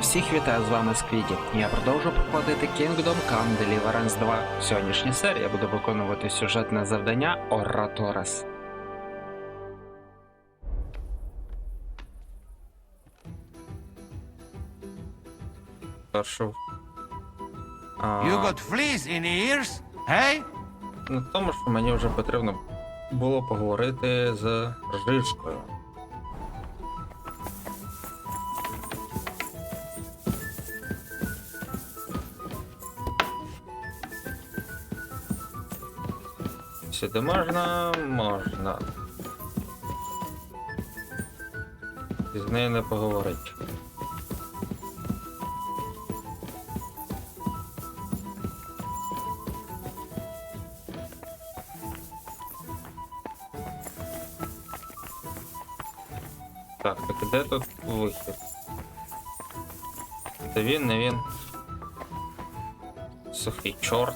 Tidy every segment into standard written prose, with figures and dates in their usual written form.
Всіх вітаю, з вами Сквіді. Я продовжу проходити Come Deliverance 2. В сьогоднішній серії я буду виконувати сюжетне завдання Oratores. Першу. You got fleas in ears, hey? На тому, що мені вже потрібно було поговорити з Жишкою. Сюди можна? Можна. З нею не поговорить. Так, де тут вихід? Це він, не він. Сухий чорт.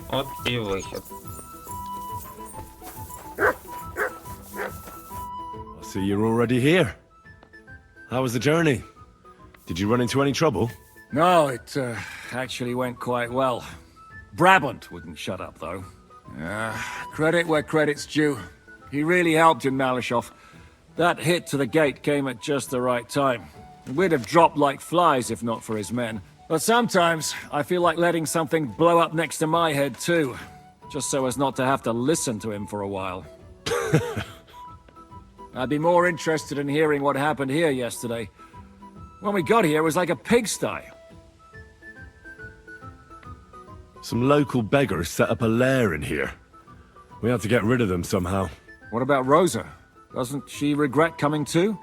От і вихід. I see you're already here. How was the journey? Did you run into any trouble? No, it actually went quite well. Brabant wouldn't shut up, though. Credit where credit's due. He really helped in Malishov. That hit to the gate came at just the right time. We'd have dropped like flies if not for his men. But sometimes I feel like letting something blow up next to my head too, just so as not to have to listen to him for a while. I'd be more interested in hearing what happened here yesterday. When we got here, it was like a pigsty. Some local beggars set up a lair in here. We had to get rid of them somehow. What about Rosa? Doesn't she regret coming too?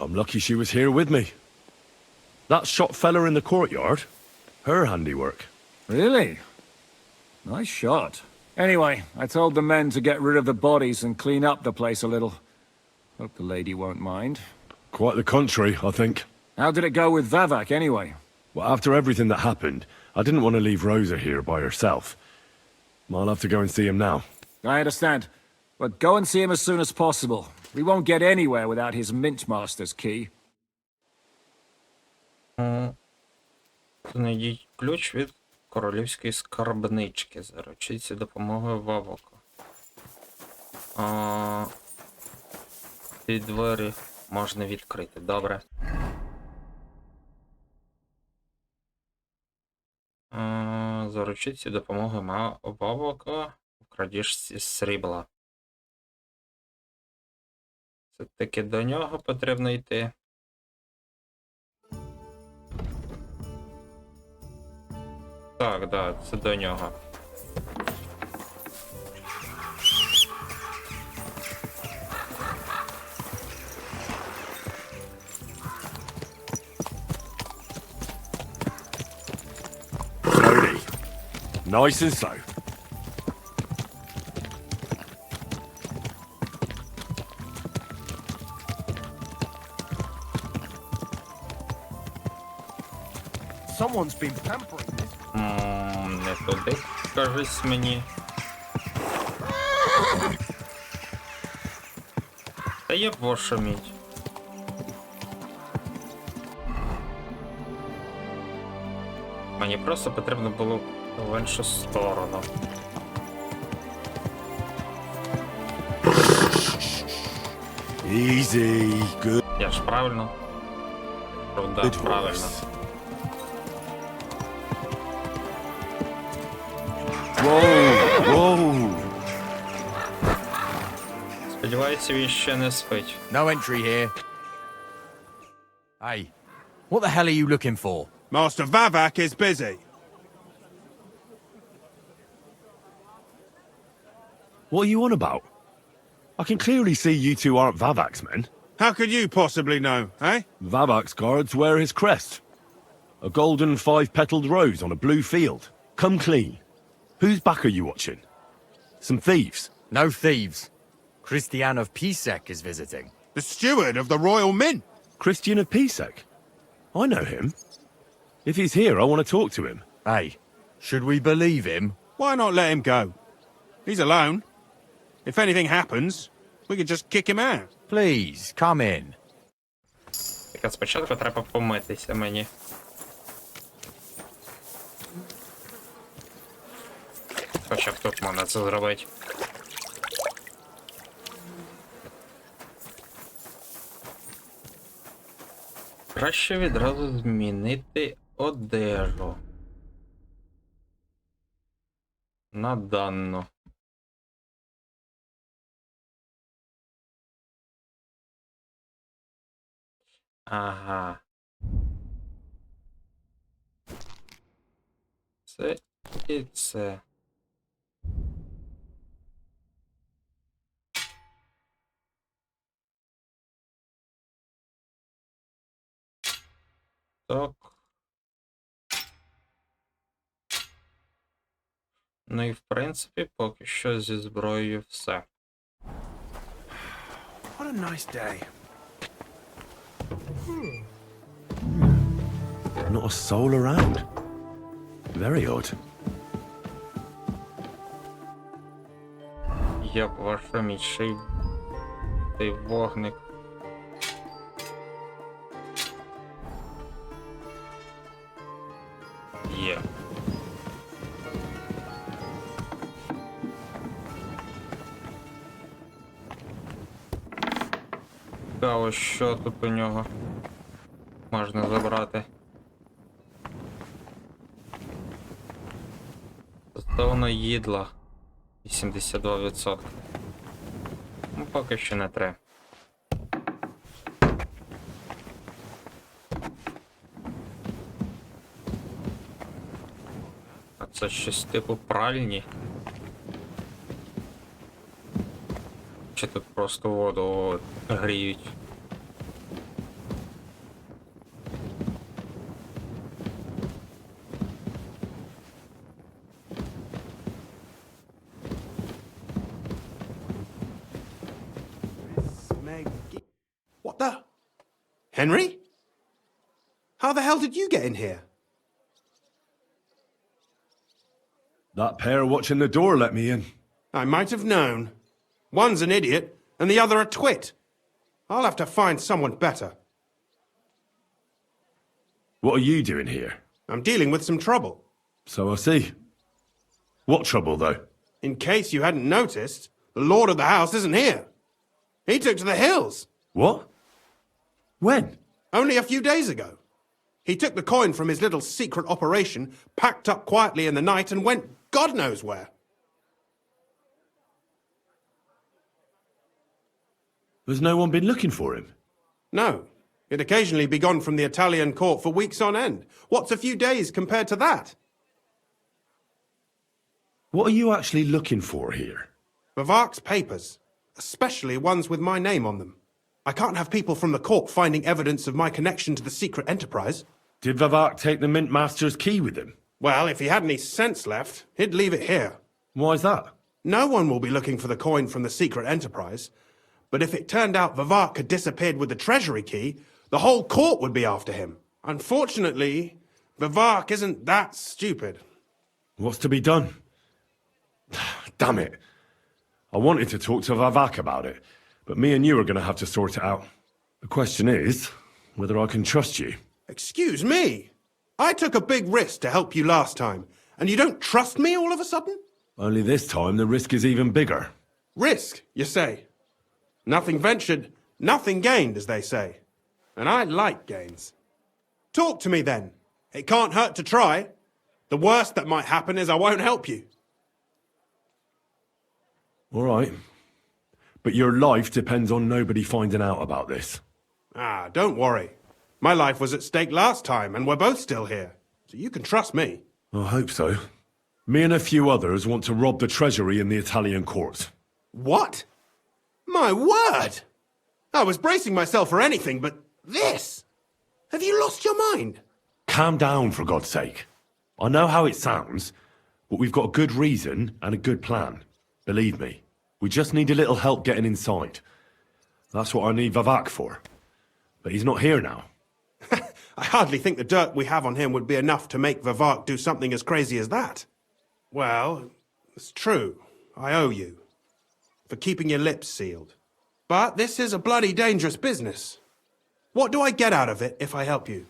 I'm lucky she was here with me. That shot fella in the courtyard, her handiwork. Really? Nice shot. Anyway, I told the men to get rid of the bodies and clean up the place a little. Hope the lady won't mind. Quite the contrary, I think. How did it go with Vavak anyway? Well, after everything that happened, I didn't want to leave Rosa here by herself. I'll have to go and see him now. I understand. But go and see him as soon as possible. We won't get anywhere without his Mintmaster's key. Знайдіть ключ від королівської скарбнички. Заручіться допомогою Вавока. Ці двері можна відкрити. Добре. Заручіться допомогою Вавока у крадіжці срібла. Це таки до нього потрібно йти. Так, да, це до нього. Slowly. Nice and slow. Someone's been pampering this. Не туди, кажись мені. Та є пошуміть. Мені просто потрібно було в іншу сторону. Easy. Good. Я ж правильно? Правда, правильно. Whoa, whoa. Сподіваюся, він ще не спить. No entry here. Hey, what the hell are you looking for? Master Vavak is busy. What are you on about? I can clearly see you two aren't Vavak's men. How could you possibly know, eh? Vavak's guards wear his crest. A golden five-petaled rose on a blue field. Come clean. Whose back are you watching? Some thieves? No thieves. Christian of Pisek is visiting. The steward of the Royal Mint. Christian of Pisek? I know him. If he's here, I want to talk to him. Hey, Should we believe him? Why not let him go? He's alone. If anything happens, we could just kick him out. Please, come in. Так, спочатку треба помитися мені. Хоча б тут можна це зробити. Краще відразу змінити одежу. На дану. Ага. Це і це. Так. Ну і в принципі, поки що зі зброєю все. What a nice day. Not a soul around. Very odd. Як ваша мічий цей вогник. Є. Цікаво, що тут у нього можна забрати. Стосовно їдла 82%. Ну, поки що не треба. А це щось типу пральні? Чи тут просто воду гріють? What the? Henry? How the hell did you get in here? That pair watching the door let me in. I might have known. One's an idiot, and the other a twit. I'll have to find someone better. What are you doing here? I'm dealing with some trouble. So I see. What trouble, though? In case you hadn't noticed, the lord of the house isn't here. He took to the hills. What? When? Only a few days ago. He took the coin from his little secret operation, packed up quietly in the night, and went God knows where. Has no one been looking for him? No. He'd occasionally be gone from the Italian court for weeks on end. What's a few days compared to that? What are you actually looking for here? Bavark's papers, especially ones with my name on them. I can't have people from the court finding evidence of my connection to the secret enterprise. Did Vavak take the Mint Master's key with him? Well, if he had any sense left, he'd leave it here. Why's that? No one will be looking for the coin from the secret enterprise. But if it turned out Vavark had disappeared with the treasury key, the whole court would be after him. Unfortunately, Vavark isn't that stupid. What's to be done? Damn it. I wanted to talk to Vavak about it, but me and you are going to have to sort it out. The question is whether I can trust you. Excuse me? I took a big risk to help you last time, and you don't trust me all of a sudden? Only this time the risk is even bigger. Risk, you say? Nothing ventured, nothing gained, as they say. And I like gains. Talk to me then. It can't hurt to try. The worst that might happen is I won't help you. All right. But your life depends on nobody finding out about this. Ah, don't worry. My life was at stake last time, and we're both still here. So you can trust me. I hope so. Me and a few others want to rob the treasury in the Italian court. What? My word! I was bracing myself for anything but this. Have you lost your mind? Calm down, for God's sake. I know how it sounds, but we've got a good reason and a good plan. Believe me. We just need a little help getting inside. That's what I need Vavak for. But he's not here now. I hardly think the dirt we have on him would be enough to make Vivart do something as crazy as that. Well, it's true. I owe you. For keeping your lips sealed. But this is a bloody dangerous business. What do I get out of it if I help you?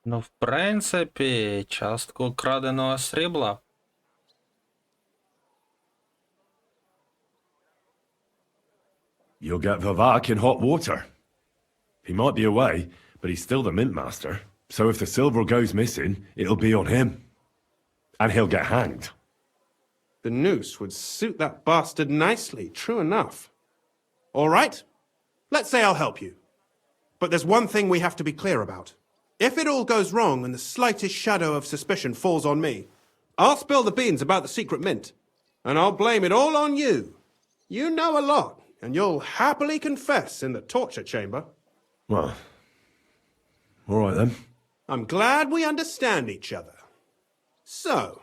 Ну, в принципі, частку краденого срібла. You'll get Vivak in hot water. He might be away, but he's still the mint master. So if the silver goes missing, it'll be on him. And he'll get hanged. The noose would suit that bastard nicely, true enough. All right, let's say I'll help you. But there's one thing we have to be clear about. If it all goes wrong and the slightest shadow of suspicion falls on me, I'll spill the beans about the secret mint. And I'll blame it all on you. You know a lot, and you'll happily confess in the torture chamber. Well, all right then. I'm glad we understand each other. So,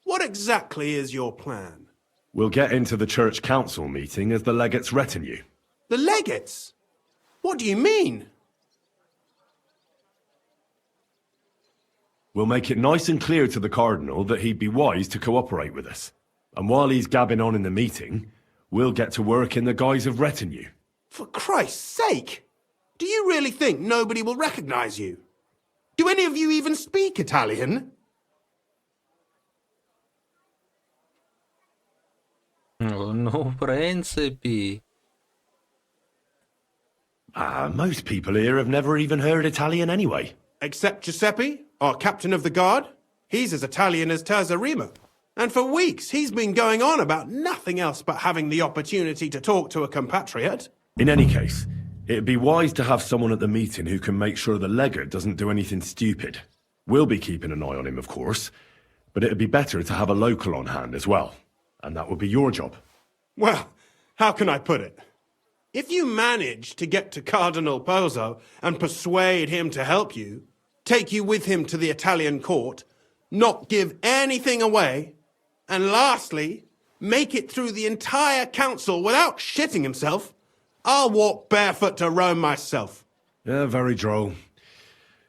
what exactly is your plan? We'll get into the church council meeting as the legate's retinue. The legates? What do you mean? We'll make it nice and clear to the cardinal that he'd be wise to cooperate with us. And while he's gabbing on in the meeting, we'll get to work in the guise of retinue. For Christ's sake! Do you really think nobody will recognize you? Do any of you even speak Italian? Ну, в принципі. Most people here have never even heard Italian anyway. Except Giuseppe, our captain of the guard. He's as Italian as Terzarima. And for weeks he's been going on about nothing else but having the opportunity to talk to a compatriot. In any case, it'd be wise to have someone at the meeting who can make sure the legate doesn't do anything stupid. We'll be keeping an eye on him, of course, but it'd be better to have a local on hand as well. And that would be your job. Well, how can I put it? If you manage to get to Cardinal Pozzo and persuade him to help you, take you with him to the Italian court, not give anything away, and lastly, make it through the entire council without shitting himself, I'll walk barefoot to Rome myself. Yeah, very droll.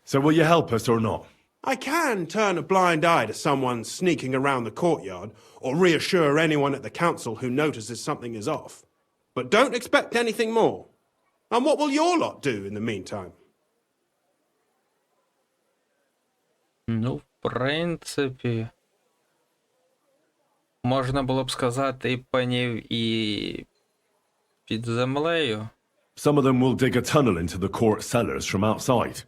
So will you help us or not? I can turn a blind eye to someone sneaking around the courtyard, or reassure anyone at the council who notices something is off. But don't expect anything more. And what will your lot do in the meantime? Ну, в принципі. Можна було б сказати і панів, і під землею. Some of them will dig a tunnel into the court cellars from outside.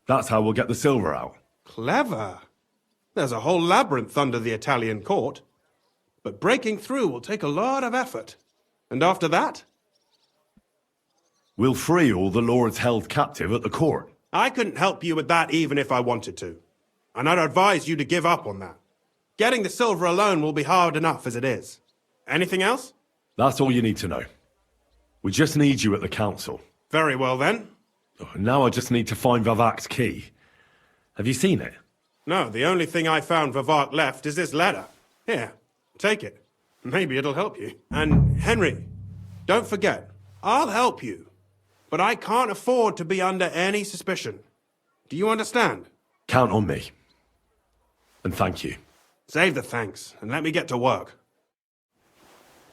That's how we'll get the silver out. Clever. There's a whole labyrinth under the Italian court. But breaking through will take a lot of effort. And after that? We'll free all the lords held captive at the court. I couldn't help you with that even if I wanted to. And I'd advise you to give up on that. Getting the silver alone will be hard enough as it is. Anything else? That's all you need to know. We just need you at the council. Very well then. Now I just need to find Vivak's key. Have you seen it? No, the only thing I found Vivart left is this letter. Here, take it. Maybe it'll help you. And Henry, don't forget, I'll help you. But I can't afford to be under any suspicion. Do you understand? Count on me. And thank you. Save the thanks, and let me get to work.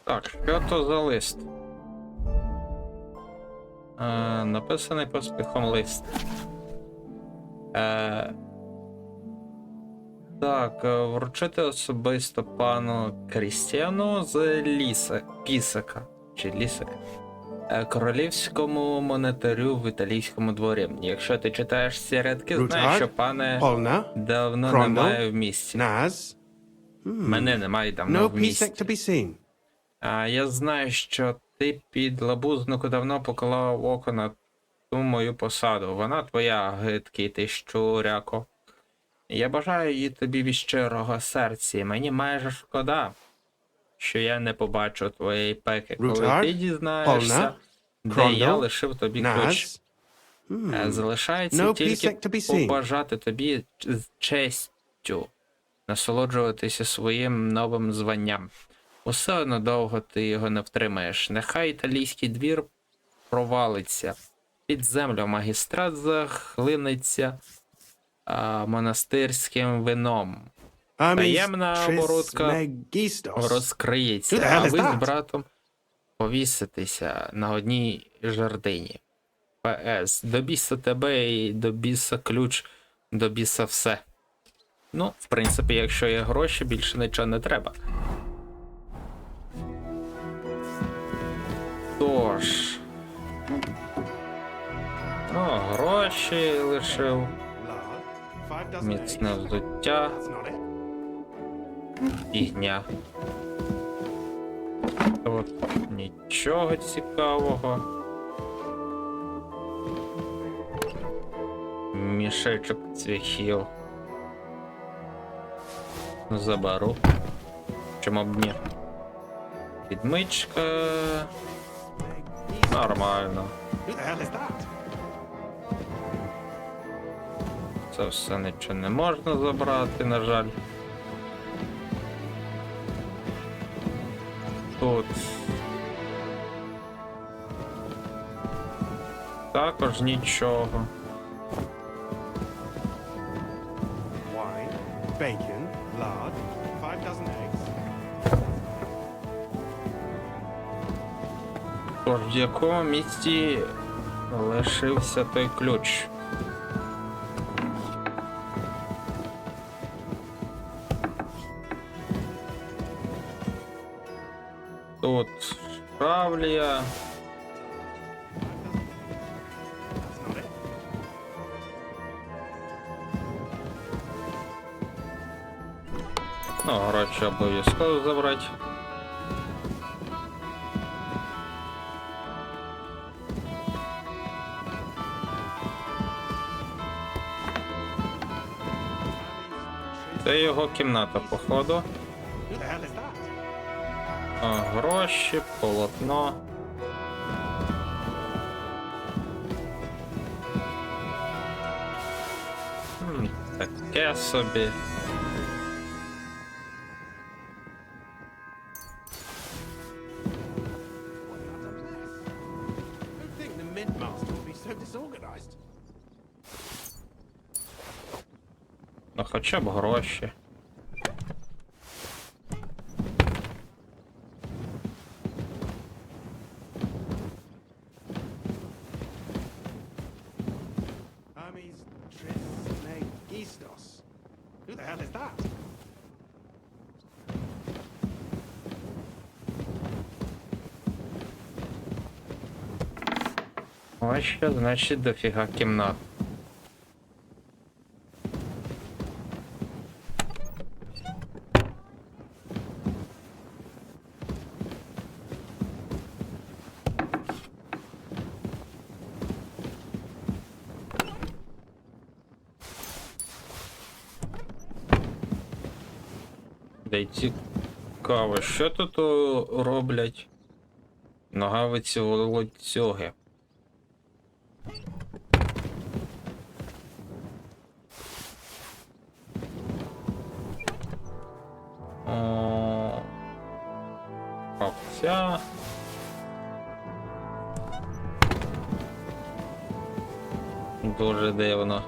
Так, що то за лист? Написаний поспіхом лист. Так, вручити особисто пану Крістіану з Пісака, чи Лісака, королівському монетарю в італійському дворі. Якщо ти читаєш ці рядки, знаєш, що пане давно немає в місті. Мене немає давно в місті. Я знаю, що ти під лабузнику давно поклав око на ту мою посаду. Вона твоя, гидкий ти щуряко. Я бажаю її тобі від щирого серця. Мені майже шкода, що я не побачу твоєї пеки, коли ти дізнаєшся, де я лишив тобі ключ. Залишається тільки побажати тобі з честю насолоджуватися своїм новим званням. Усе одно довго ти його не втримаєш. Нехай італійський двір провалиться. Під землю магістрат захлинеться монастирським вином. Таємна оборудка розкриється, а ви з братом повіситеся на одній жердині. П.С. До біса тебе і до біса ключ, до біса все. Ну, в принципі, якщо є гроші, більше нічого не треба. Тож. Гроші лишив. Міцне взуття. Фігня. От нічого цікавого. Мішечок цвяхів. Заберу. Чому б ні? Підмичка. Нормально. Це все нічого не можна забрати, на жаль. Тут також нічого. Bacon, lard, 5 dozen eggs. Тож, в якому місці лишився той ключ? Тут шавлія. Ну, гроші обов'язково забрати. Це його кімната, походу. Гроші, полотно. Таке собі. Ну, хоча б гроші. Who the hell is that? Ось що значить дофіга кімнат. Дай цікаво, що тут роблять ногавиці волоцюги? Копця. Дуже дивно.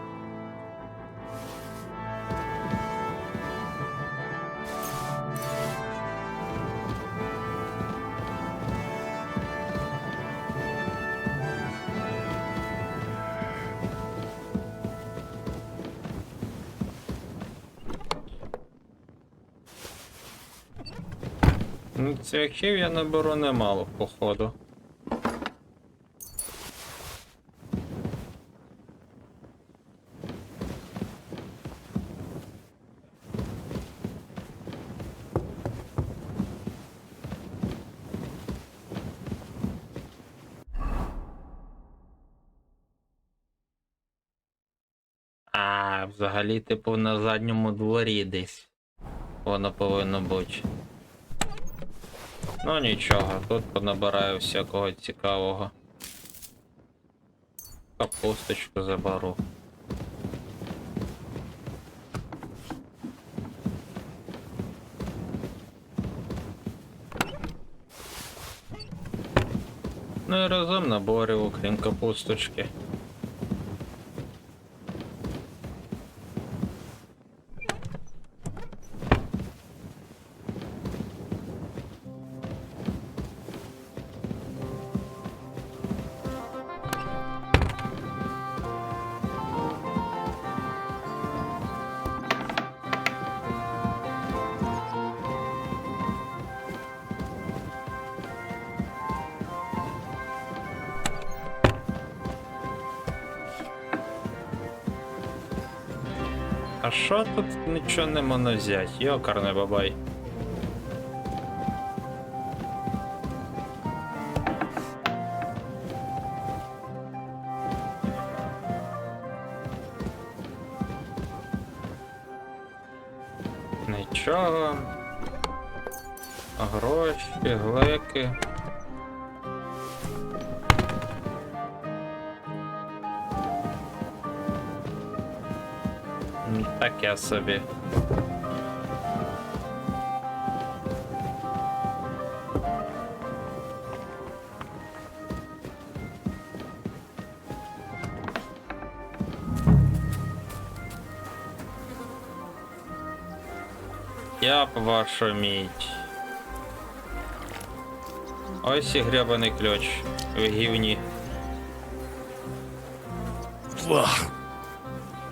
Ну, цвяхів я наберу немало, походу. Взагалі, типу, на задньому дворі десь воно повинно бути. Ну нічого, тут понабираю всякого цікавого. Капусточку заберу. Ну і разом наборів, окрім капусточки. А що тут нічого не можна взяти? Йокарний бабай. Нічого. Гроші, глеки. Таке собі. Я б вашу мідь. Ось і гребаний ключ в гівні.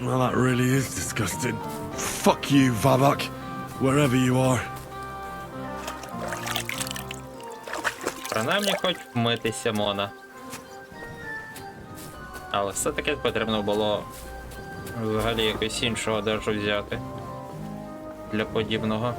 Well, that really is disgusting. Fuck you, Vavak, wherever you are. Принаймні хоч вмитися мона. Але все-таки потрібно було взагалі якось іншого одежу взяти для подібного.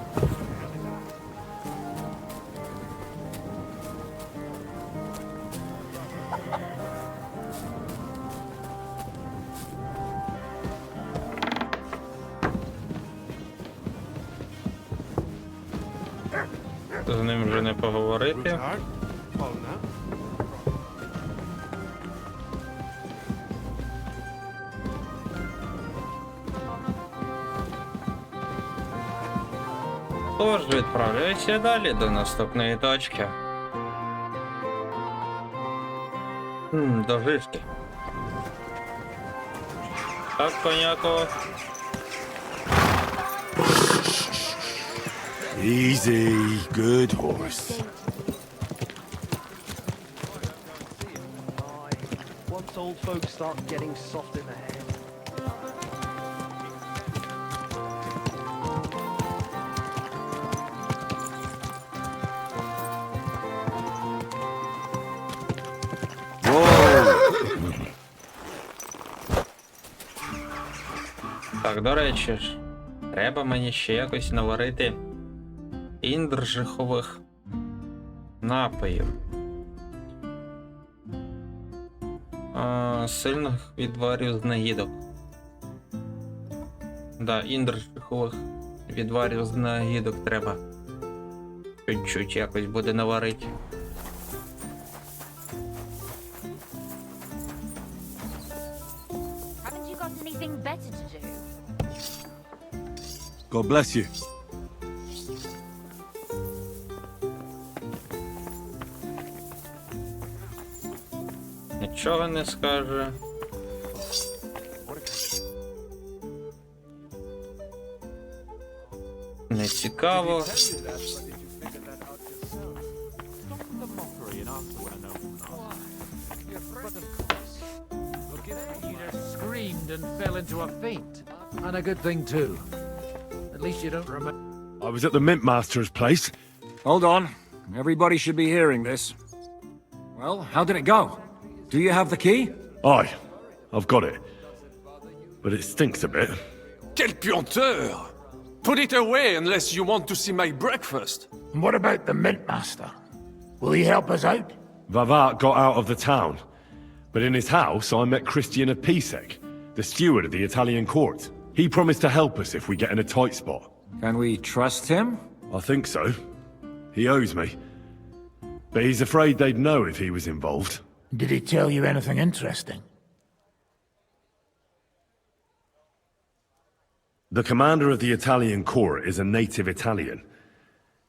З ним вже не поговорити. Тож, відправляюся далі до наступної точки. До жишки. Так, коняко. Easy, good horse. Once old folks start getting soft in the head. Так, до речі ж, треба мені ще якось наварити індржихових напоїв. Сильних відварів з нагідок. Да, індржихових відварів з нагідок треба. Чуть-чуть якось буде наварити. Haven't you got anything better to do? God bless you. Нічого не скаже. Не цікаво. Screamed and fell into a faint. And a good thing too. At least you don't remember. I was at the mint master's place. Hold on. Everybody should be hearing this. Well, how did it go? Do you have the key? Aye, I've got it. But it stinks a bit. Quelle puanteur! Put it away unless you want to see my breakfast. And what about the mint master? Will he help us out? Vavat got out of the town. But in his house, I met Christian of Pisek, the steward of the Italian court. He promised to help us if we get in a tight spot. Can we trust him? I think so. He owes me. But he's afraid they'd know if he was involved. Did he tell you anything interesting? The commander of the Italian court is a native Italian.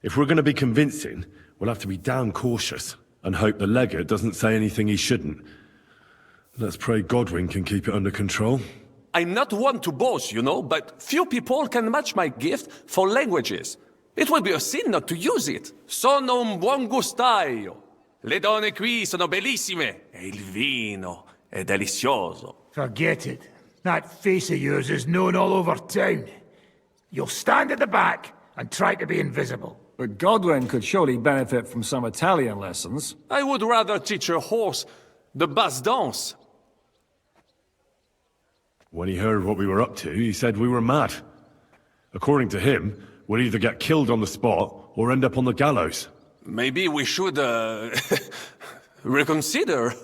If we're going to be convincing, we'll have to be damn cautious. and hope the legate doesn't say anything he shouldn't. Let's pray Godwin can keep it under control. I'm not one to boast, you know, but few people can match my gift for languages. It would be a sin not to use it. Sono un buon gustaio. Le donne qui sono bellissime. E il vino è delizioso. Forget it. That face of yours is known all over town. You'll stand at the back and try to be invisible. But Godwin could surely benefit from some Italian lessons. I would rather teach a horse the basse danse. When he heard what we were up to, he said we were mad. According to him, we'll either get killed on the spot or end up on the gallows. Maybe we should, reconsider.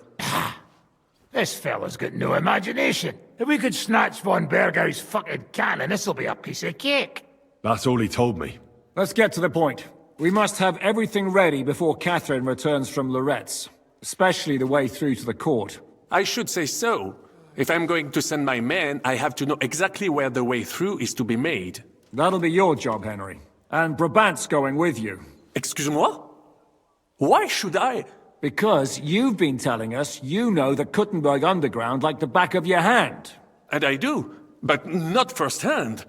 This fella's got no imagination. If we could snatch von Bergau's fucking cannon, this'll be a piece of cake. That's all he told me. Let's get to the point. We must have everything ready before Catherine returns from Loretz, especially the way through to the court. I should say so. If I'm going to send my men, I have to know exactly where the way through is to be made. That'll be your job, Henry. And Brabant's going with you. Excuse-moi? Why should I? Because you've been telling us you know the Kuttenberg underground like the back of your hand. And I do, but not firsthand.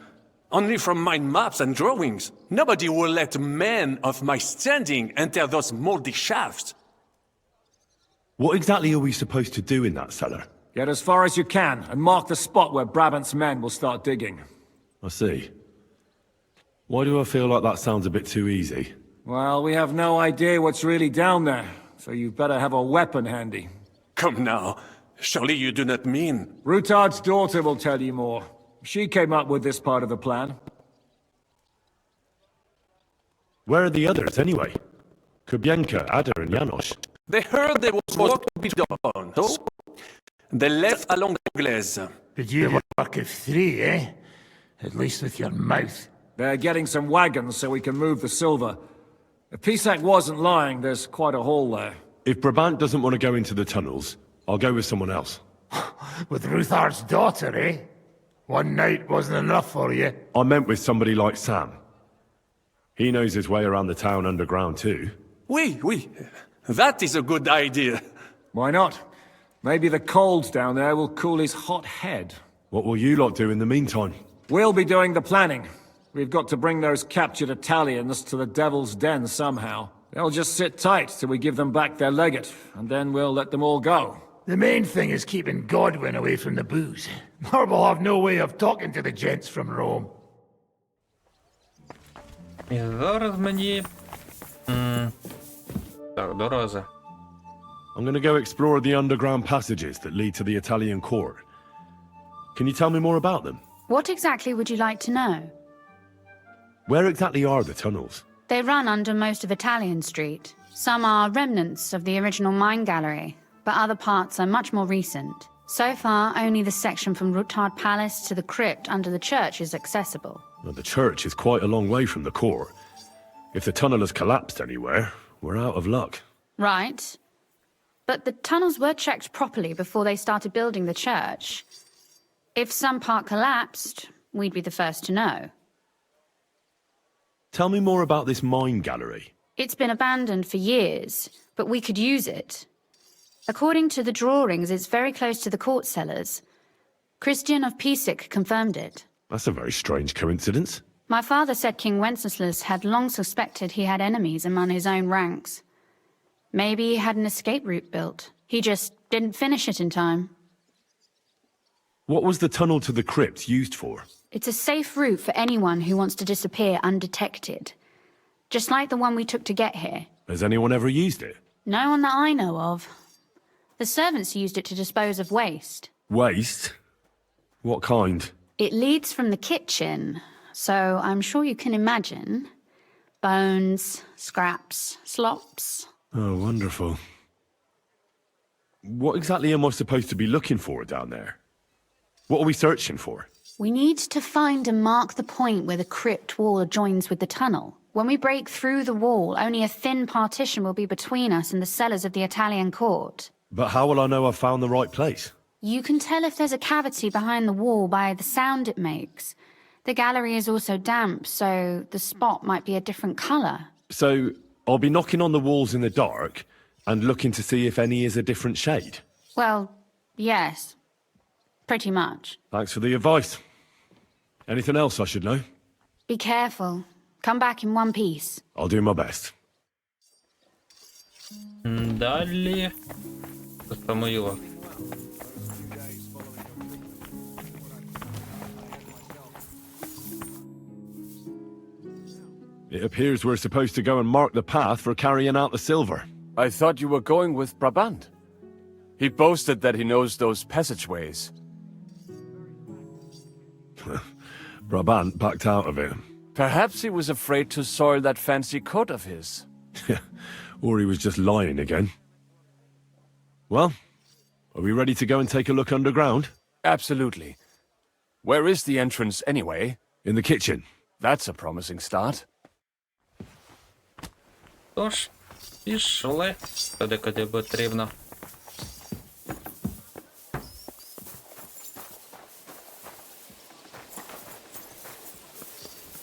Only from mind maps and drawings. Nobody will let men of my standing enter those moldy shafts. What exactly are we supposed to do in that cellar? Get as far as you can, and mark the spot where Brabant's men will start digging. I see. Why do I feel like that sounds a bit too easy? Well, we have no idea what's really down there, so you better have a weapon handy. Come now. Surely you do not mean... Rutard's daughter will tell you more. She came up with this part of the plan. Where are the others, anyway? Kubienka, Ada, and Janos. They heard there was work to be done, so they left along Anglaise. Did you work of three, eh? At least with your mouth. They're getting some wagons so we can move the silver. If Pisak wasn't lying, there's quite a haul there. If Brabant doesn't want to go into the tunnels, I'll go with someone else. With Ruthard's daughter, eh? One night wasn't enough for you. I meant with somebody like Sam. He knows his way around the town underground too. Oui. That is a good idea. Why not? Maybe the cold down there will cool his hot head. What will you lot do in the meantime? We'll be doing the planning. We've got to bring those captured Italians to the Devil's Den somehow. They'll just sit tight till we give them back their legate, and then we'll let them all go. The main thing is keeping Godwin away from the booze. Or we'll have no way of talking to the gents from Rome. І зараз мені... Так, дороза. I'm going to go explore the underground passages that lead to the Italian court. Can you tell me more about them? What exactly would you like to know? Where exactly are the tunnels? They run under most of Italian Street. Some are remnants of the original mine gallery, but other parts are much more recent. So far, only the section from Rutard Palace to the crypt under the church is accessible. Well, the church is quite a long way from the court. If the tunnel has collapsed anywhere, we're out of luck. Right. But the tunnels were checked properly before they started building the church. If some part collapsed, we'd be the first to know. Tell me more about this mine gallery. It's been abandoned for years, but we could use it. According to the drawings, it's very close to the court cellars. Christian of Pisak confirmed it. That's a very strange coincidence. My father said King Wenceslas had long suspected he had enemies among his own ranks. Maybe he had an escape route built. He just didn't finish it in time. What was the tunnel to the crypt used for? It's a safe route for anyone who wants to disappear undetected. Just like the one we took to get here. Has anyone ever used it? No one that I know of. The servants used it to dispose of waste. Waste? What kind? It leads from the kitchen, so I'm sure you can imagine. Bones, scraps, slops. Oh, wonderful. What exactly am I supposed to be looking for down there? What are we searching for? We need to find and mark the point where the crypt wall joins with the tunnel. When we break through the wall, only a thin partition will be between us and the cellars of the Italian court. But how will I know I've found the right place? You can tell if there's a cavity behind the wall by the sound it makes. The gallery is also damp, so the spot might be a different color. So, I'll be knocking on the walls in the dark, And looking to see if any is a different shade? Well, yes. Pretty much. Thanks for the advice. Anything else I should know? Be careful. Come back in one piece. I'll do my best. Далі. Самоїла. It appears we're supposed to go and mark the path for carrying out the silver. I thought you were going with Brabant. He boasted that he knows those passageways. Brabant backed out of it. Perhaps he was afraid to soil that fancy coat of his. Or he was just lying again. Well, are we ready to go and take a look underground? Absolutely. Where is the entrance anyway? In the kitchen. That's a promising start. Тож, пішли туди, куди потрібно.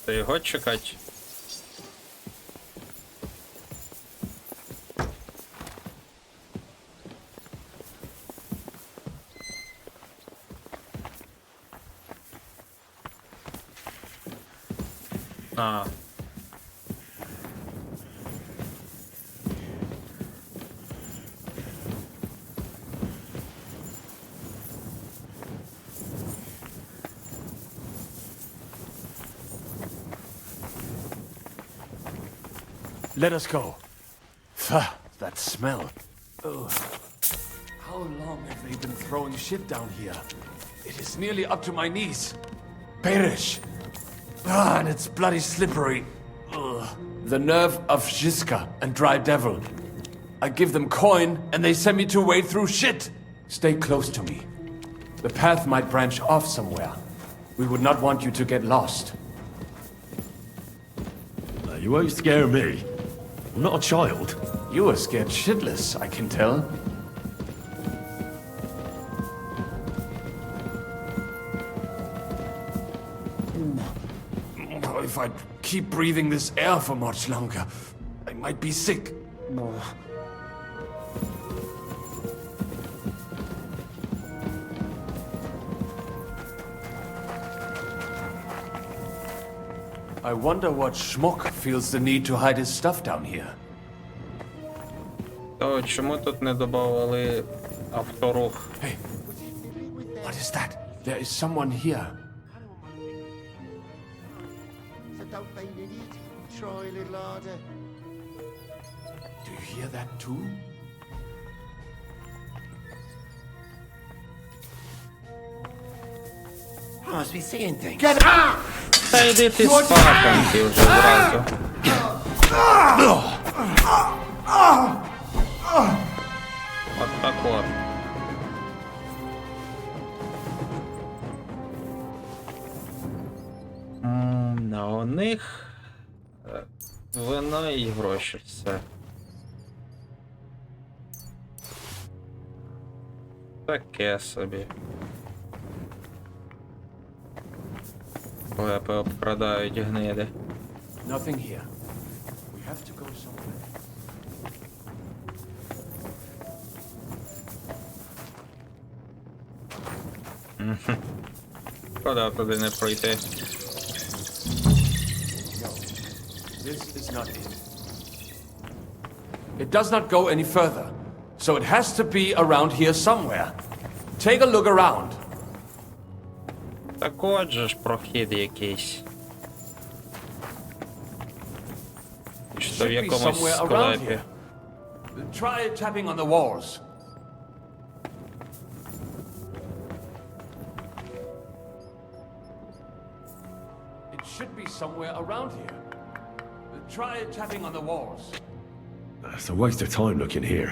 Та його чекати. А. Let us go. Pah, that smell. Ugh. How long have they been throwing shit down here? It is nearly up to my knees. Perish. Ah, and it's bloody slippery. Ugh. The nerve of Žižka and Dry Devil. I give them coin, and they send me to wade through shit. Stay close to me. The path might branch off somewhere. We would not want you to get lost. You won't scare me. I'm not a child. You are scared shitless, I can tell. If I keep breathing this air for much longer, I might be sick. I wonder what schmuck feels the need to hide his stuff down here. То чому тут не додавали авторух? Hey, what is that? There is someone here. So don't be an idiot. Try a little harder. Do you hear that too? I must be seeing things. Та йди ти спати, ти вже зразу. От так от. А у них вино і гроші, все. Таке собі. Лепи обкрадають гниди. Nothing here. We have to go somewhere. Шкода туди не пройти. No, this is not it. It does not go any further, so it has to be around here somewhere. Take a look around. Так отже ж прохід якийсь. Що в Should be якомусь somewhere around склепі. here. Try tapping on the walls. It should be somewhere around here. Try tapping on the walls. It's a waste of time looking here.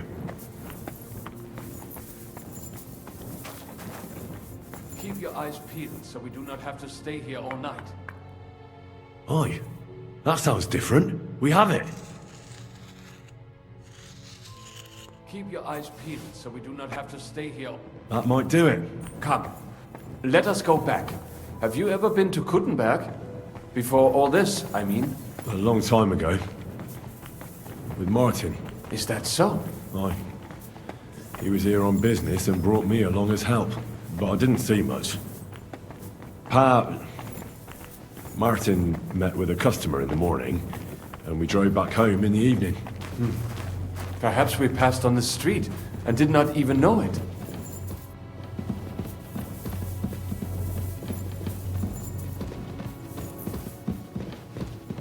Keep your eyes peeled so we do not have to stay here all night. Aye. That sounds different. We have it. Keep your eyes peeled so we do not have to stay here. That might do it. Come, let us go back. Have you ever been to Kuttenberg? Before all this, I mean. A long time ago. With Martin. Is that so? Aye. He was here on business and brought me along as help, but I didn't see much. Martin met with a customer in the morning, and we drove back home in the evening. Perhaps we passed on the street and did not even know it.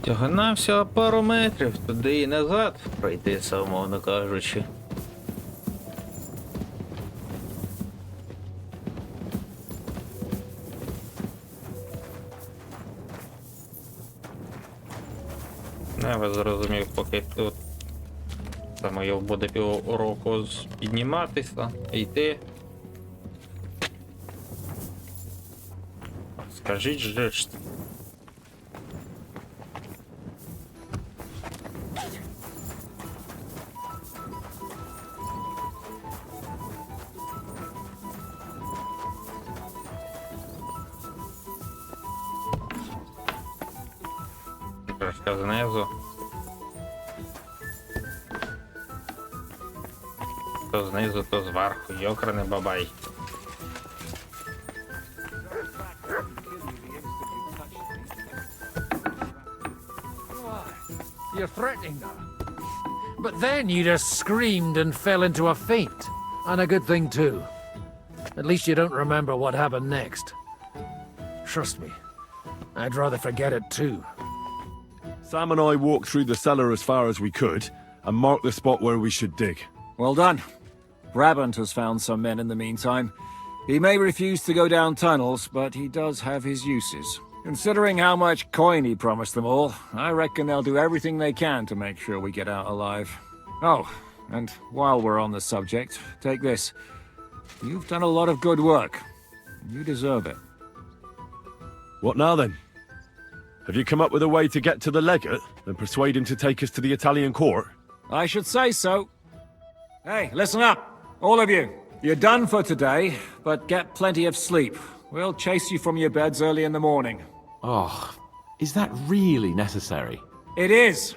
Всього-навсього пару метрів туди і назад пройтися, умовно кажучи. Я зрозумів, поки тут саме буде півроку підніматися, йти. Скажіть же ж. Трошки знизу. То знизу, то зверху. Йокрний бабай. You're threatening her. But then you just screamed and fell into a faint. And a good thing too. At least you don't remember what happened next. Trust me, I'd rather forget it too. Sam and I walked through the cellar as far as we could, and marked the spot where we should dig. Well done. Brabant has found some men in the meantime. He may refuse to go down tunnels, but he does have his uses. Considering how much coin he promised them all, I reckon they'll do everything they can to make sure we get out alive. Oh, and while we're on the subject, take this. You've done a lot of good work. You deserve it. What now then? Have you come up with a way to get to the legate and persuade him to take us to the Italian court? I should say so. Hey, listen up, all of you. You're done for today, but get plenty of sleep. We'll chase you from your beds early in the morning. Oh, is that really necessary? It is.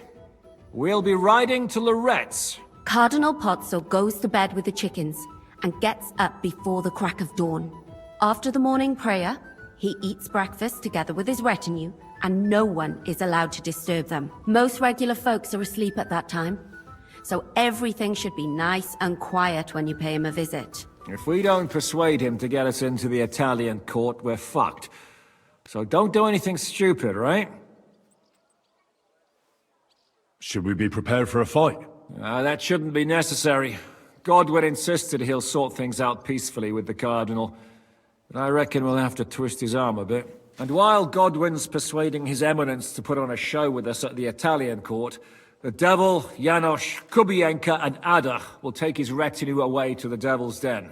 We'll be riding to Loretz. Cardinal Pozzo goes to bed with the chickens and gets up before the crack of dawn. After the morning prayer, he eats breakfast together with his retinue, and no one is allowed to disturb them. Most regular folks are asleep at that time, so everything should be nice and quiet when you pay him a visit. If we don't persuade him to get us into the Italian court, we're fucked. So don't do anything stupid, right? Should we be prepared for a fight? That shouldn't be necessary. Godwin insisted he'll sort things out peacefully with the Cardinal. But I reckon we'll have to twist his arm a bit. And while Godwin's persuading His Eminence to put on a show with us at the Italian court, the Devil, Janosch, Kubienka, and Ada will take his retinue away to the Devil's Den.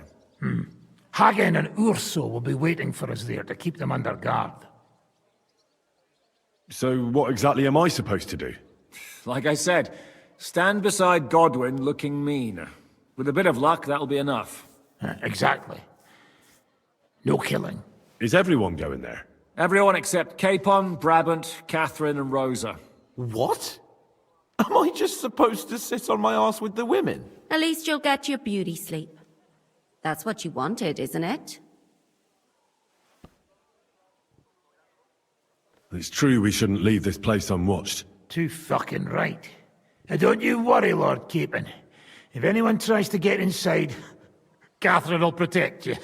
Hagen and Urso will be waiting for us there to keep them under guard. So what exactly am I supposed to do? Like I said, stand beside Godwin looking mean. With a bit of luck, that'll be enough. Exactly. No killing. Is everyone going there? Everyone except Capon, Brabant, Catherine, and Rosa. What? Am I just supposed to sit on my ass with the women? At least you'll get your beauty sleep. That's what you wanted, isn't it? It's true we shouldn't leave this place unwatched. Too fucking right. And don't you worry, Lord Capon. If anyone tries to get inside, Catherine will protect you.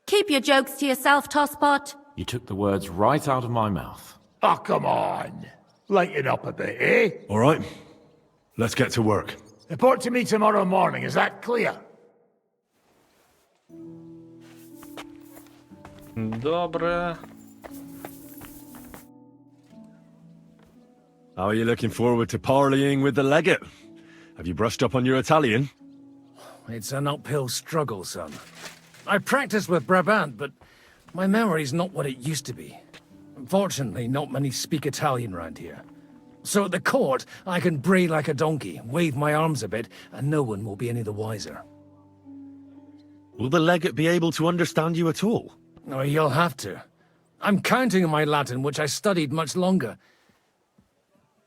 Keep your jokes to yourself, Tosspot. You took the words right out of my mouth. Oh, come on. Lighten up a bit, eh? All right. Let's get to work. Report to me tomorrow morning, is that clear? Добре. How are you looking forward to parleying with the legate? Have you brushed up on your Italian? It's an uphill struggle, son. I practiced with Brabant, but my memory's not what it used to be. Unfortunately, not many speak Italian round here. So at the court, I can bray like a donkey, wave my arms a bit, and no one will be any the wiser. Will the legate be able to understand you at all? Oh, you'll have to. I'm counting on my Latin, which I studied much longer.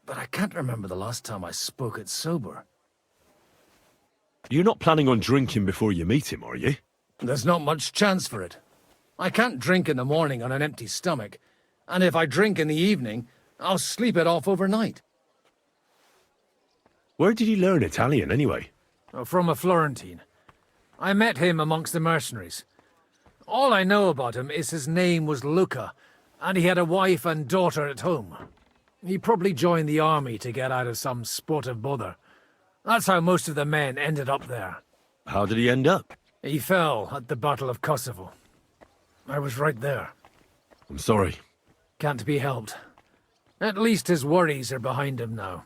But I can't remember the last time I spoke it sober. You're not planning on drinking before you meet him, are you? There's not much chance for it. I can't drink in the morning on an empty stomach, and if I drink in the evening, I'll sleep it off overnight. Where did you learn Italian, anyway? From a Florentine. I met him amongst the mercenaries. All I know about him is his name was Luca, and he had a wife and daughter at home. He probably joined the army to get out of some sportive bother. That's how most of the men ended up there. How did he end up? He fell at the Battle of Kosovo. I was right there. I'm sorry. Can't be helped. At least his worries are behind him now.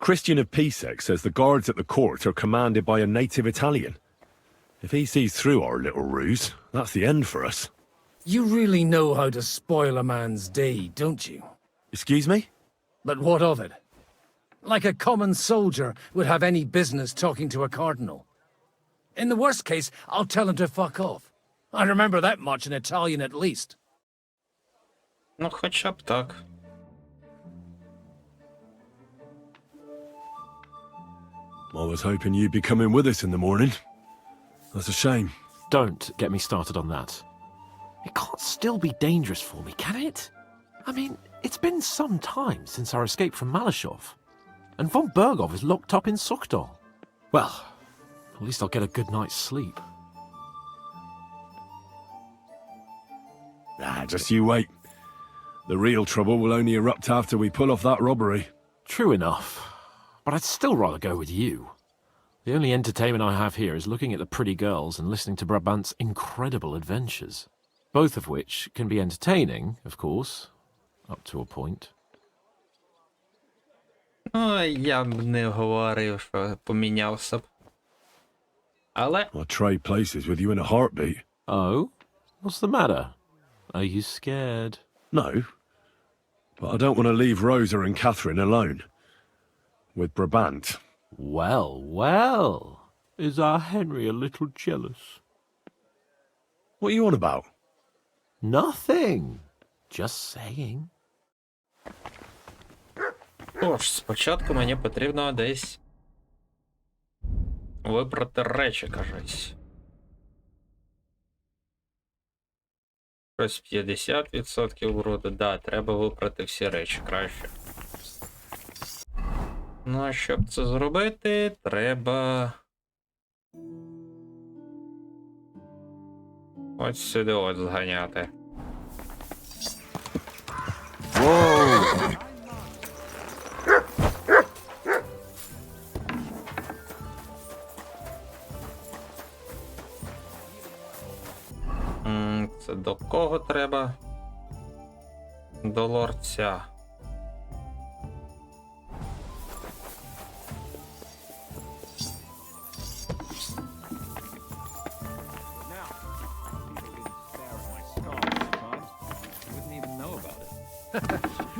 Christian of Pisek says the guards at the court are commanded by a native Italian. If he sees through our little ruse, that's the end for us. You really know how to spoil a man's day, don't you? Excuse me? But what of it? Like a common soldier would have any business talking to a cardinal. In the worst case, I'll tell him to fuck off. I remember that much in Italian at least. Ну, хоча б так. I was hoping you'd be coming with us in the morning. That's a shame. Don't get me started on that. It can't still be dangerous for me, can it? I mean, it's been some time since our escape from Malashov. And von Bergov is locked up in Sukdal. Well, at least I'll get a good night's sleep. Just you wait. The real trouble will only erupt after we pull off that robbery. True enough. But I'd still rather go with you. The only entertainment I have here is looking at the pretty girls and listening to Brabant's incredible adventures. Both of which can be entertaining, of course, up to a point. Ну, я б не говорив, що помінявся б. Але... I'll trade places with you in a heartbeat. Oh? What's the matter? Are you scared? No. But I don't want to leave Rosa and Catherine alone. With Brabant. Well, well. Is our Henry a little jealous? What are you on about? Nothing. Just saying. Тож, спочатку мені потрібно десь вибрати речі, кажуть. Щось 50% вроде. Да, треба вибрати всі речі краще. Ну, а щоб це зробити, треба... Ось сюди ось зганяти. Whoa! Це до кого треба? До лорця.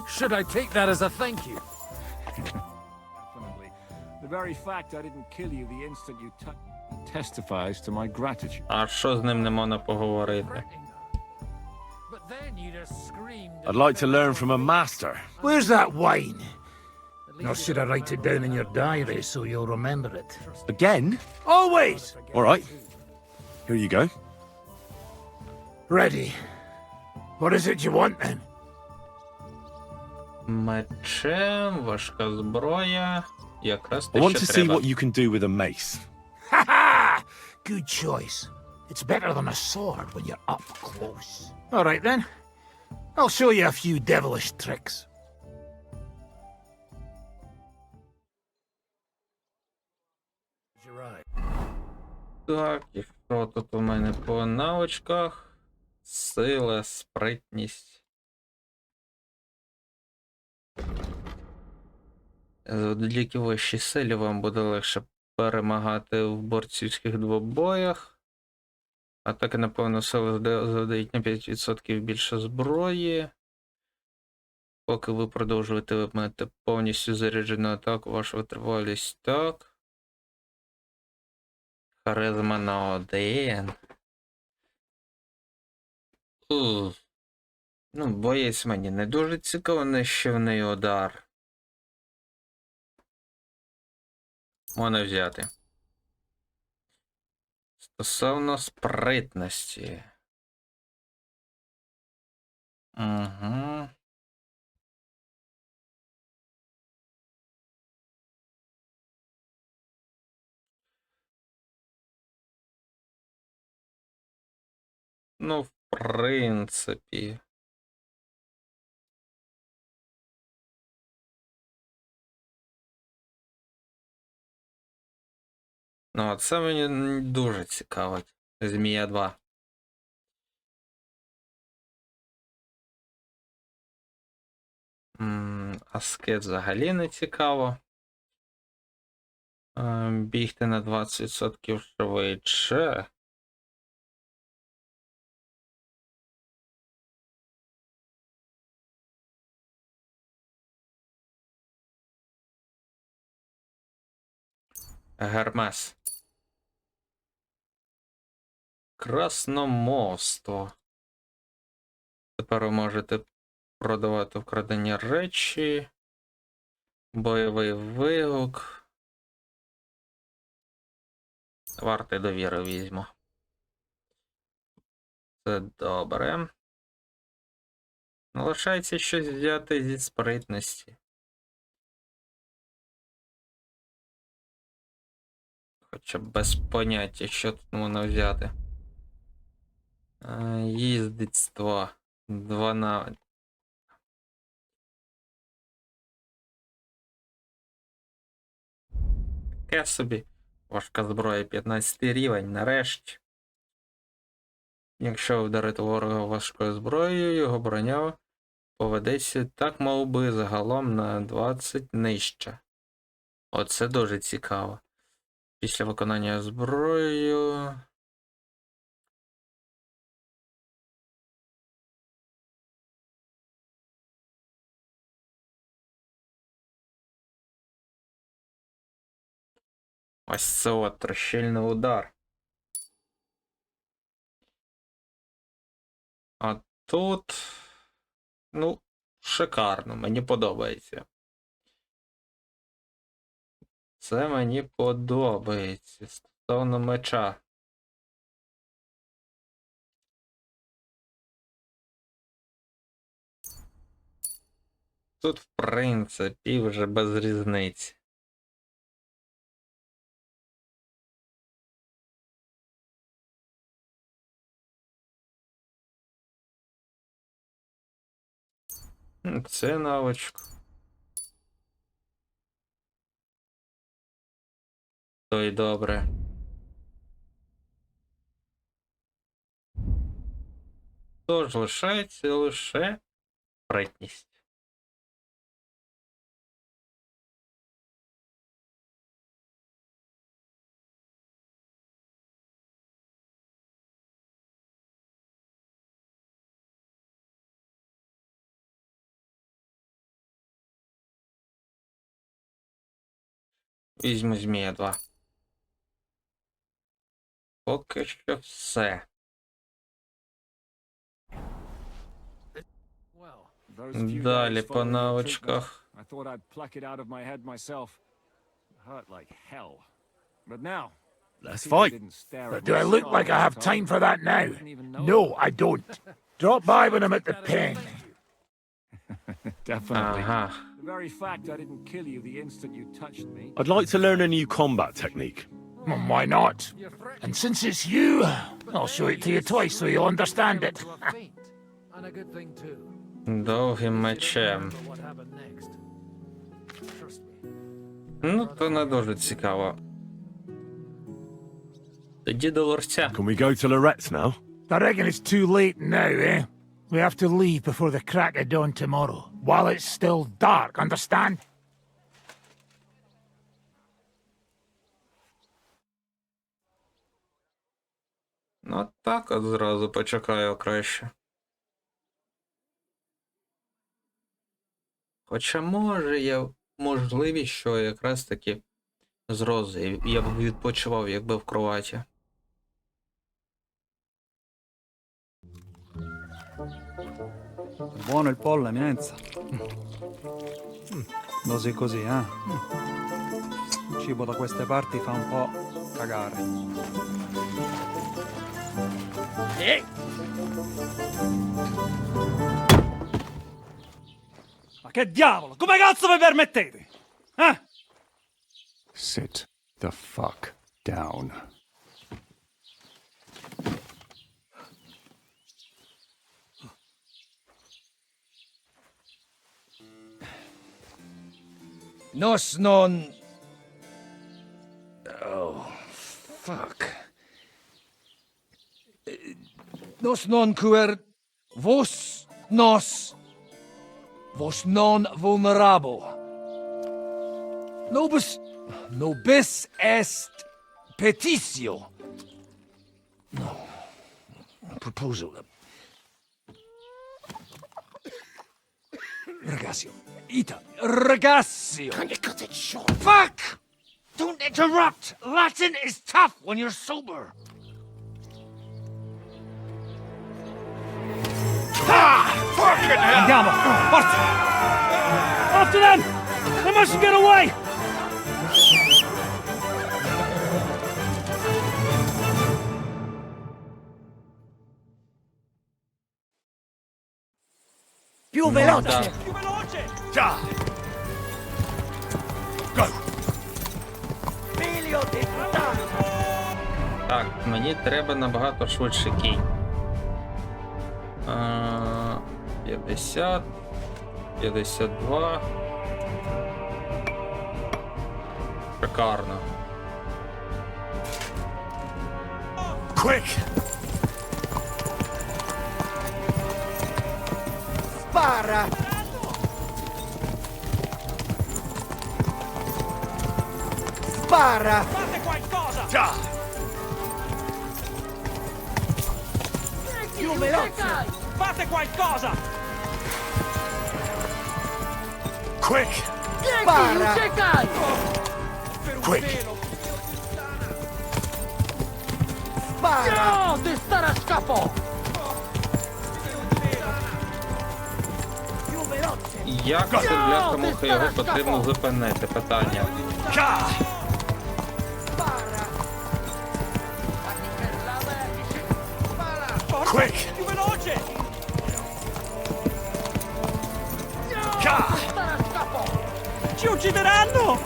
Should I take that as a thank you? Definitely. The very fact I didn't kill you the instant you testifies to my gratitude. А що з ним не можна поговорити? But then you just screamed. I'd like to learn from a master. Where's that wine? Or should I write it down in your diary so you'll remember it? Again? Always! All right. Here you go. Ready. What is it you want then? Мечем, важка зброя. Якраз I те, want що to see треба. what you can do with a mace. Ha ha! Good choice. It's better than a sword when you're up close. All right then. I'll show you a few devilish tricks. You're right. Так, і що тут у мене по навичках? Сила, спритність. Завдяки вищій силі вам буде легше перемагати в борцівських двобоях. Атаки на повну силу завдають на 5% більше зброї. Поки ви продовжуєте вимати повністю заряджену атаку, ваша витривалість так. Харизма на 1. Ну, боєць мені не дуже цікаво, нищівний удар. Можна взяти. Стосовно спритності. Угу. Ну, в принципі. Ну, а це мені дуже цікаво. Змія 2. Аскет взагалі не цікаво. Бігти на 20% швидше. Гермес. Красномовство. Тепер ви можете продавати вкрадені речі. Бойовий вигук. Варти довіри візьму. Це добре. Лишається щось взяти зі спритності. Хоча б без поняття, що тут можна взяти. Їздицтво. 12. Таке собі. Важка зброя 15 рівень, нарешті. Якщо вдарити ворога важкою зброєю, його броня поведеться так, мов би, загалом на 20 нижче. Оце дуже цікаво. Після виконання зброєю... Ось це от трощильний удар. А тут... Ну, шикарно, мені подобається. Це мені подобається. Стосовно меча. Тут, в принципі, вже без різниці. Це навичка. То й добре. Тож лишається лише спритність. Візьму змія 2. Поки що все. Далі по навичках. I thought I'd pluck it out of my head myself. Hurt like hell. But now, Let's fight. But do I look like I have time for that now? No, I don't. Drop by when I'm at the pen. Definitely. Ага. The very fact I didn't kill you the instant you touched me. I'd like to learn a new combat technique. Why not? And since it's you, I'll show it to you twice so you'll understand it. And a good thing too. Довгим мечем. What happened next? Trust me. Ну, то не дуже цікаво. Тоді до лорця. Can we go to Loretz now? I reckon it's too late now, eh? We have to leave before the crack of dawn tomorrow, while it's still dark, understand? Ну, так от зразу почекаю краще. Хоча може є можливість, що якраз таки з Розою я б відпочивав, якби в кроваті. Buono il pollo, eminenza. Così così, eh? cibo da queste parti fa un po' cagare. Ma che diavolo? Come cazzo vi permettete? Eh? Sit the fuck down. Nos non... Oh, fuck. Nos non cuer... Vos nos... Vos non vulnerabo. Nobis... Nobis est... Petitio. No. Proposal. Ragazio. Ita. Ragazio. Can you cut it short? Fuck! Don't interrupt! Latin is tough when you're sober. Fucking hell! Andiamo! Forza! After them! They mustn't get away! Più veloce! Да. Più veloce! Già! Go! Figlio di puttana! Так, мені треба набагато швидше кінь. 50, 52. Шикарно. Quick! Spara! Spara! Fate qualcosa! Già! Più veloce! Fate qualcosa! Quick! Spara! Quick! Spara! Ti stare a scapo! Più veloce! Як це, бляха-муха, його потрібно зупинити? Питання. Già! Spara! Quick! Più veloce! Già! Ci uccideranno!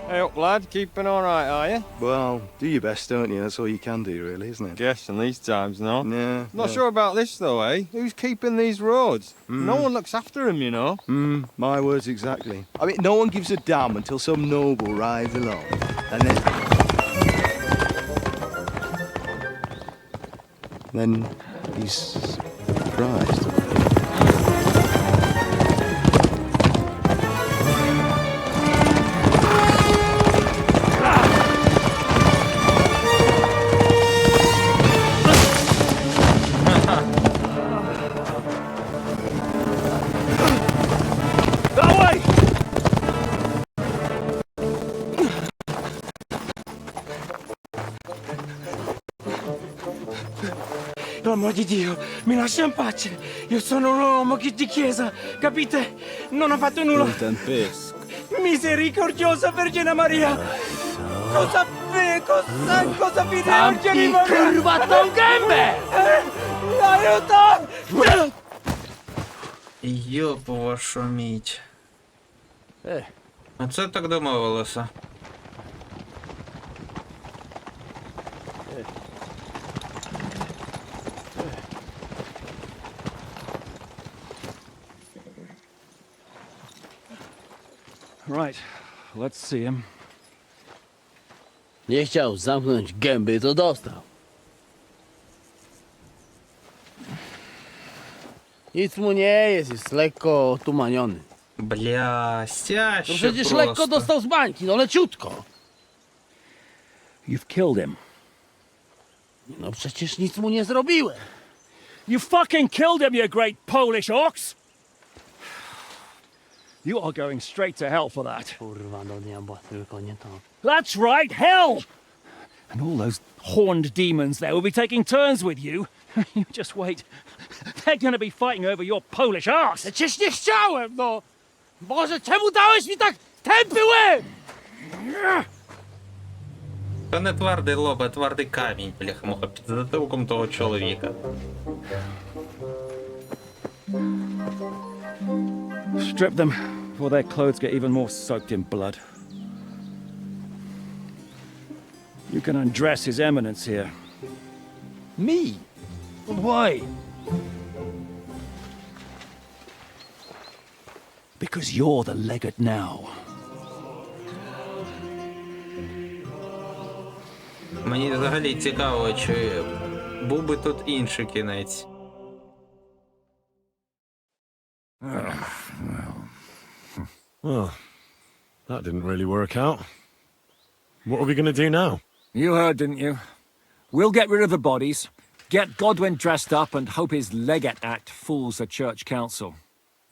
Hey up, lad. Keeping all right, are you? Well, do your best, don't you? That's all you can do, really, isn't it? Guess in these times, no? Yeah. Not sure about this, though, eh? Who's keeping these roads? No one looks after them, you know. My words exactly. I mean, no one gives a damn until some noble rides along, and then he's surprised. Per amor di Dio, mi lascia in pace. Io sono un uomo di chiesa, capite? Non ho fatto nulla. Non tempisco. Misericordiosa Vergine Maria! Cosa fide Vergine Maria? Curvato un gambe! Aiuto! Йоп, вашу мідь. А це так домовилося. Right, let's see him. Nie chciał zamknąć gęby, to dostał. Nic mu nie jest lekko otumaniony. Бля, To стяще przecież просто. lekko dostał z bańki, no leciutko. You've killed him. No przecież nic mu nie zrobiłem. You fucking killed him, you great Polish ox! You are going straight to hell for that. Kurwa, do diabła, tylko nie to. That's right, hell! And all those horned demons there will be taking turns with you. You just wait. they're gonna be fighting over your Polish arse. Przecież nie chciałem, no! Boże, czemu dałeś mi tak tępy łeb? Це не твердий лоб, а твердий камінь, бляха-муха, під затилком того чоловіка. Strip them before their clothes get even more soaked in blood. You can undress His Eminence here. Me? Why? Because you're the legate now. Мені взагалі цікаво, чи був би тут інший кінець. Well, that didn't really work out. What are we going to do now? You heard, didn't you? We'll get rid of the bodies, get Godwin dressed up, and hope his legate act fools the church council.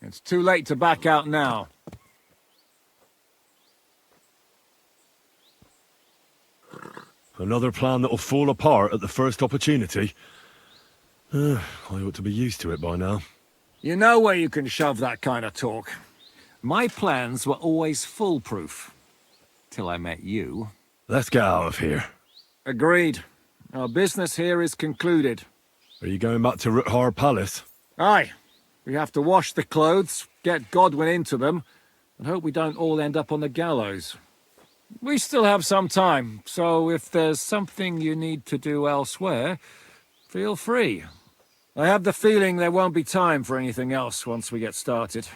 It's too late to back out now. Another plan that'll fall apart at the first opportunity. I ought to be used to it by now. You know where you can shove that kind of talk. My plans were always foolproof. Till I met you. Let's get out of here. Agreed. Our business here is concluded. Are you going back to Ruthard Palace? Aye. We have to wash the clothes, get Godwin into them, and hope we don't all end up on the gallows. We still have some time, so if there's something you need to do elsewhere, feel free. I have the feeling there won't be time for anything else once we get started.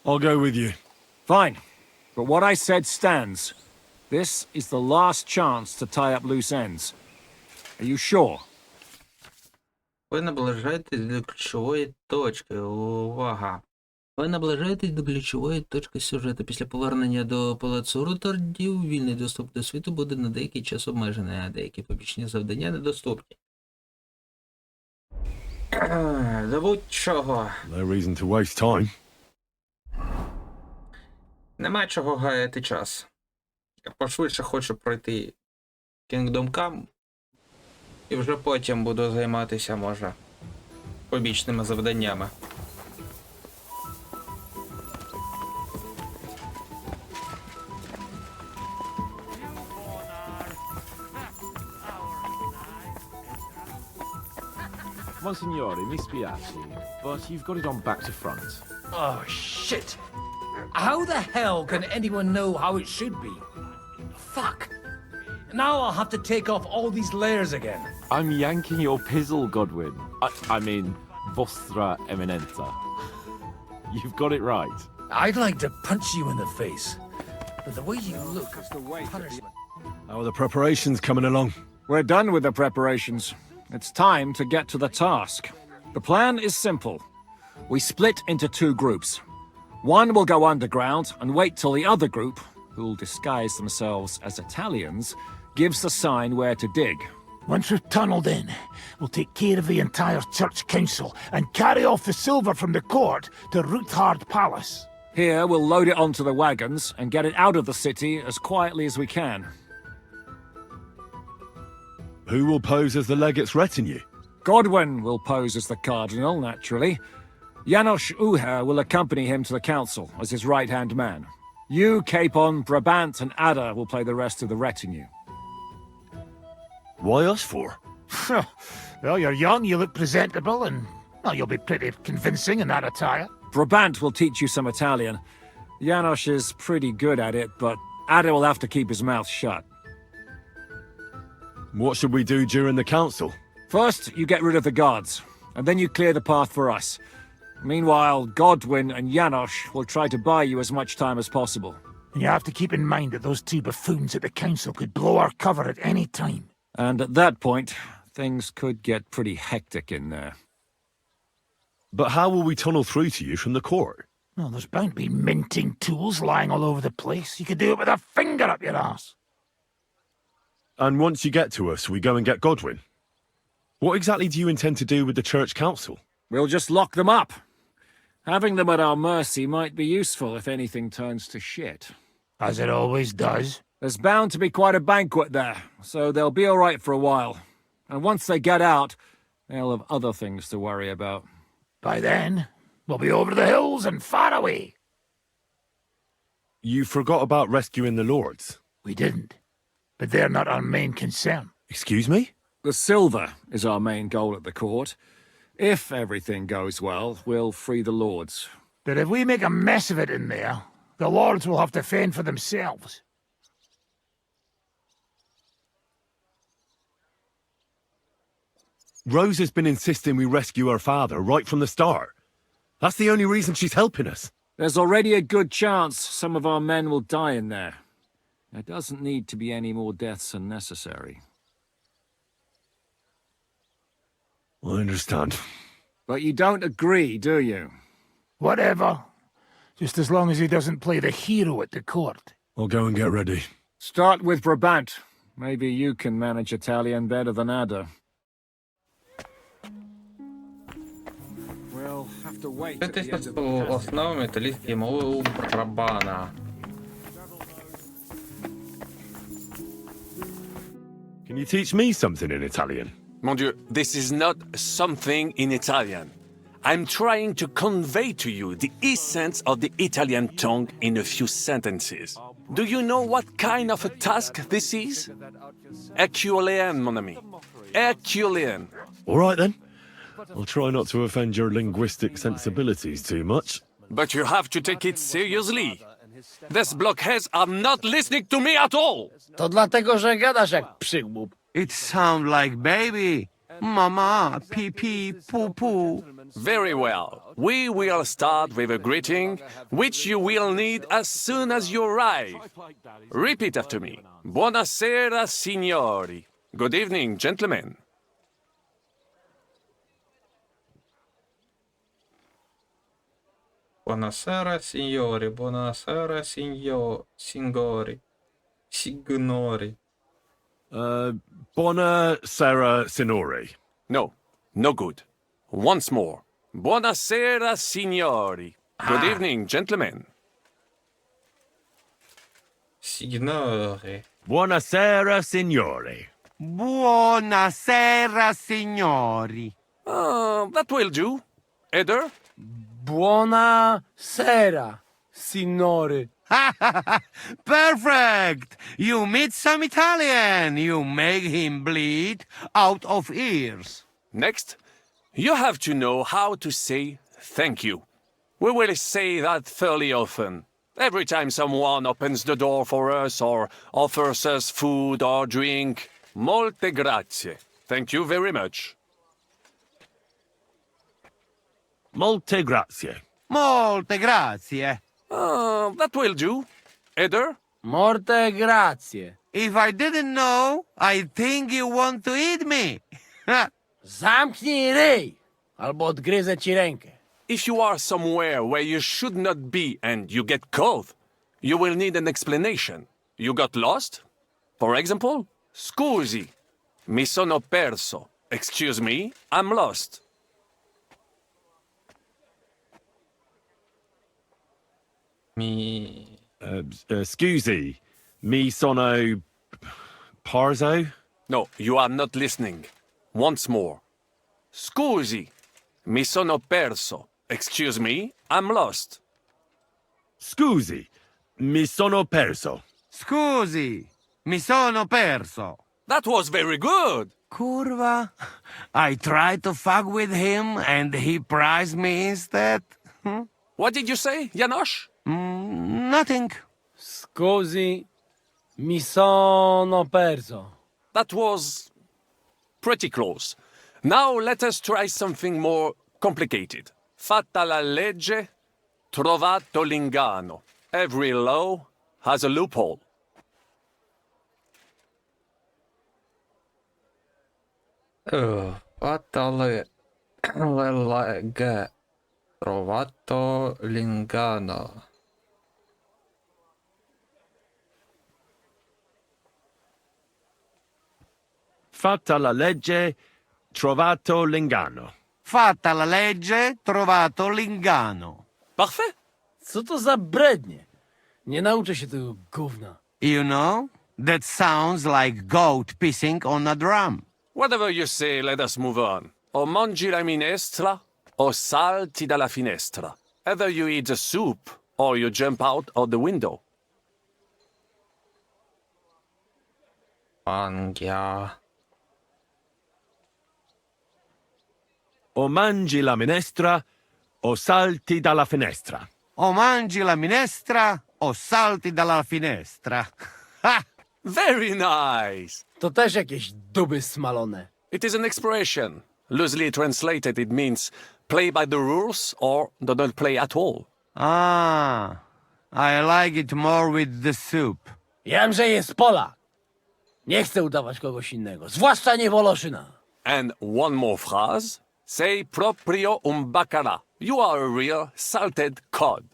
I'll go with you. Fine. But what I said stands. This is the last chance to tie up loose ends. Are you sure? Ви наближаєтесь до ключової точки. Увага! Ви наближаєтесь до ключової точки сюжету. Після повернення до палацу Рутардів вільний доступ до світу буде на деякий час обмежений, а деякі побічні завдання недоступні. До будь-чого. No reason to waste time. Нема чого гаяти час. Я пошвидше хочу пройти Kingdom Come. І вже потім буду займатися, може, побічними завданнями. Monsignore, mi spiace, but you've got it on back to front. Oh, shit. How the hell can anyone know how it should be? Fuck. Now I'll have to take off all these layers again. I'm yanking your pizzle, Godwin. I mean, Vostra Eminenta. You've got it right. I'd like to punch you in the face. But the way you look is the way punishment. How are the preparations coming along? We're done with the preparations. It's time to get to the task. The plan is simple. We split into two groups. One will go underground and wait till the other group, who'll disguise themselves as Italians, gives the sign where to dig. Once we've tunneled in, we'll take care of the entire church council and carry off the silver from the court to Ruthard Palace. Here, we'll load it onto the wagons and get it out of the city as quietly as we can. Who will pose as the legate's retinue? Godwin will pose as the cardinal, naturally. Janos Uher will accompany him to the council as his right-hand man. You, Capon, Brabant, and Ada will play the rest of the retinue. Why us for? Well, you're young, you look presentable, and, well, you'll be pretty convincing in that attire. Brabant will teach you some Italian. Janos is pretty good at it, but Ada will have to keep his mouth shut. What should we do during the council? First, you get rid of the guards, and then you clear the path for us. Meanwhile, Godwin and Janos will try to buy you as much time as possible. And you have to keep in mind that those two buffoons at the council could blow our cover at any time. And at that point, things could get pretty hectic in there. But how will we tunnel through to you from the court? Well, there's bound to be minting tools lying all over the place. You could do it with a finger up your arse. And once you get to us, we go and get Godwin. What exactly do you intend to do with the church council? We'll just lock them up. Having them at our mercy might be useful if anything turns to shit. As it always does. There's bound to be quite a banquet there, so they'll be all right for a while. And once they get out, They'll have other things to worry about. By then, we'll be over the hills and far away. You forgot about rescuing the lords. We didn't. But they're not our main concern. Excuse me? The silver is our main goal at the court. If everything goes well, we'll free the lords. But if we make a mess of it in there, the lords will have to fend for themselves. Rose has been insisting we rescue her father right from the start. That's the only reason she's helping us. There's already a good chance some of our men will die in there. There doesn't need to be any more deaths unnecessary. I understand. But you don't agree, do you? Whatever. Just as long as he doesn't play the hero at the court. I'll go and get ready. Start with Brabant. Maybe you can manage Italian better than Ada. We'll have to wait at the end of the passage. Основами італійської мови у Брабана. Can you teach me something in Italian? Mon Dieu, this is not something in Italian. I'm trying to convey to you the essence of the Italian tongue in a few sentences. Do you know what kind of a task this is? Herculean, mon ami. Herculean. All right, then. I'll try not to offend your linguistic sensibilities too much. But you have to take it seriously. These blockheads are not listening to me at all. To dlatego, że gadasz jak przygłup. It sounds like baby. Mama, pee pee, poo poo. Very well. We will start with a greeting, which you will need as soon as you arrive. Repeat after me. Buonasera, signori. Good evening, gentlemen. Buonasera, signori. Buonasera, signori. Signori. Buonasera, signori. No, no good. Once more. Buonasera, signori. Good evening, gentlemen. Signori. Buonasera, signori. Buonasera, signori. That will do. Eder? Buonasera, signori. Perfect! You meet some Italian. You make him bleed out of ears. Next, you have to know how to say thank you. We will say that fairly often. Every time someone opens the door for us or offers us food or drink. Molte grazie. Thank you very much. Molte grazie. Molte grazie. That will do. Eder? Morte grazie. If I didn't know, I'd think you want to eat me. Zamknij ryj, albo odgryzę ci rękę. If you are somewhere where you should not be and you get cold, you will need an explanation. You got lost? For example, scusi, mi sono perso. Excuse me, I'm lost. Scusi, mi sono parzo? No, you are not listening. Once more. Scusi, mi sono perso. Excuse me, I'm lost. Scusi, mi sono perso. Scusi, mi sono perso. That was very good. Curva. I tried to fuck with him and he prized me instead. What did you say, Janosch? Nothing. Scusi, mi sono perso. That was pretty close. Now let us try something more complicated. Fatta la legge, trovato l'ingano. Every law has a loophole. Fatta la legge, trovato l'ingano. Fatta la legge, trovato l'ingano. Fatta la legge, trovato l'ingano. Parfait. Co to za brednie? Nie nauczę się tego gówna. You know, that sounds like goat pissing on a drum. Whatever you say, let us move on. o mangi la minestra, o salti dalla finestra. Either you eat the soup, or you jump out of the window. Ангя. O mangi la minestra, o salti dalla finestra. O mangi la minestra, o salti dalla finestra. Ha! Very nice! To też jakieś duby smalone. It is an expression. Loosely translated, it means play by the rules or do not play at all. Ah, I like it more with the soup. Wiem, że jest Polak. Nie chcę udawać kogoś innego, zwłaszcza nie Woloszyna. And one more phrase. Sei proprio un bacala. You are a real salted cod.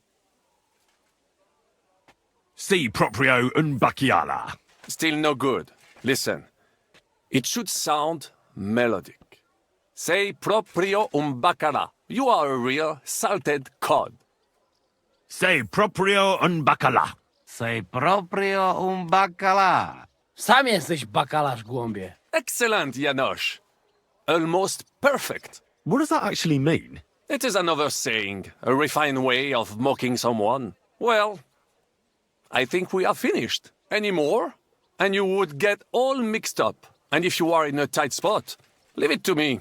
Si proprio un bacchiala. Still no good. Listen. It should sound melodic. Sei proprio un bacala. You are a real salted cod. Sei proprio un bacala. Sei proprio un baccalà. Sam jesteś bakalarz, głąbie. Excellent, Janosch. Almost perfect. What does that actually mean? It is another saying, a refined way of mocking someone. Well, I think we are finished. Any more? And you would get all mixed up. And if you are in a tight spot, leave it to me.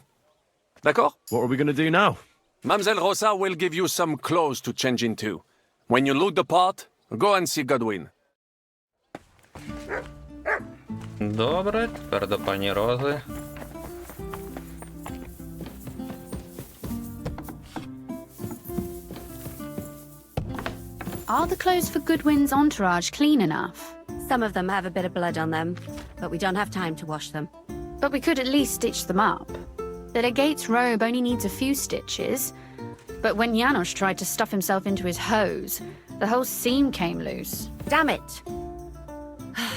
D'accord? What are we going to do now? Mamselle Rosa will give you some clothes to change into. When you look the part, go and see Godwin. Добре, тепер до пані Рози. Are the clothes for Goodwin's entourage clean enough? Some of them have a bit of blood on them, but we don't have time to wash them. But we could at least stitch them up. The legate's robe only needs a few stitches, but when Janos tried to stuff himself into his hose, the whole seam came loose. Damn it!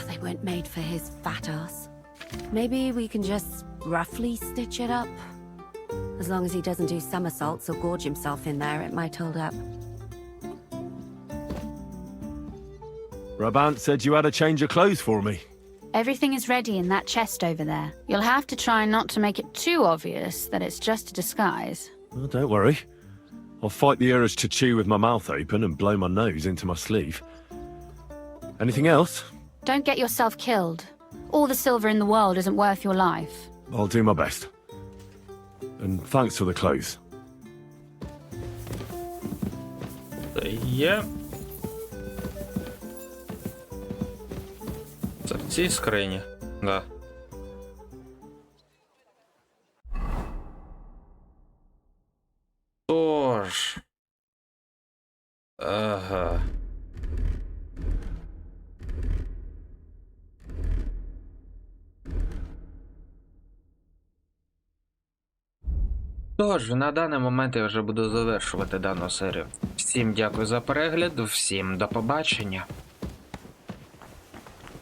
They weren't made for his fat ass. Maybe we can just roughly stitch it up? As long as he doesn't do somersaults or gorge himself in there, it might hold up. Brabant said you had a change of clothes for me. Everything is ready in that chest over there. You'll have to try not to make it too obvious that it's just a disguise. Oh, don't worry. I'll fight the urge to chew with my mouth open and blow my nose into my sleeve. Anything else? Don't get yourself killed. All the silver in the world isn't worth your life. I'll do my best. And thanks for the clothes. Є. Це в цій скрині. Да. Тож. Ага. Тож, на даний момент я вже буду завершувати дану серію. Всім дякую за перегляд, всім до побачення.